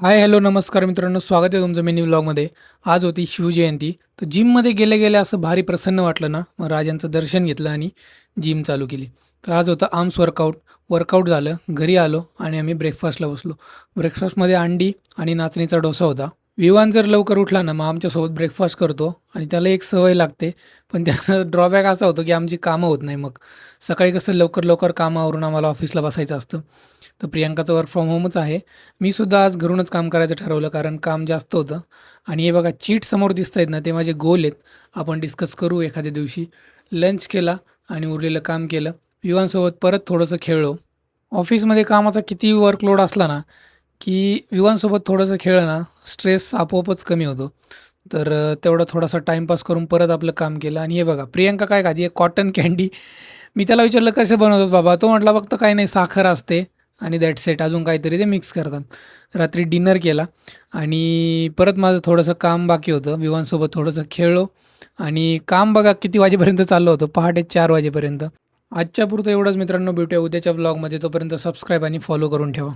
Hi hello नमस्कार मित्रांनो, स्वागत आहे तुमचं मिनी व्लॉगमध्ये. आज होती शिवजयंती. तर जिममध्ये गेल्या गेल्या असं भारी प्रसन्न वाटलं ना, मग राजांचं दर्शन घेतलं आणि जिम चालू केली. तर आज होतं आर्म्स वर्कआउट झालं, घरी आलो आणि आम्ही ब्रेकफास्टला बसलो. ब्रेकफास्टमध्ये अंडी आणि नाचणीचा डोसा होता. विवान जर लवकर उठला ना, मग आमच्यासोबत ब्रेकफास्ट करतो आणि त्याला एक सवय लागते. पण त्याचा ड्रॉबॅक असा होतो की आमची कामं होत नाही मग. सकाळी कसं लवकर लवकर कामं आवरून आम्हाला ऑफिसला बसायचं असतं. तर प्रियांकाचं वर्क फ्रॉम होमच आहे. मी सुद्धा आज घरूनच काम करायचं ठरवलं, कारण काम जास्त होतं. आणि हे बघा चीट समोर दिसत आहेत ना, ते माझे गोल आहेत. आपण डिस्कस करू एखाद्या दिवशी. लंच केला आणि उरलेलं काम केलं. विवांसोबत परत थोडंसं खेळलो. ऑफिसमध्ये कामाचा किती वर्कलोड असला ना, की विवांसोबत थोडंसं खेळलं ना, स्ट्रेस आपोआपच कमी होतो. तर तेवढा थोडासा टाईमपास करून परत आपलं काम केलं. आणि हे बघा प्रियांका काय खाते, कॉटन कँडी. मी त्याला विचारलं कसं बनवतात बाबा, तो म्हटला फक्त काही नाही, साखर असते आणि दॅट्स इट, अजून काहीतरी ते मिक्स करतात. रात्री डिनर केला आणि परत माझं थोडंसं काम बाकी होतं. विवांसोबत थोडंसं खेळलो आणि काम बघा किती वाजेपर्यंत चाललं होतं, पहाटे 4 वाजेपर्यंत. आजच्या पुरतं एवढंच मित्रांनो, भेटूया उद्याच्या ब्लॉगमध्ये. तोपर्यंत सबस्क्राईब आणि फॉलो करून ठेवा.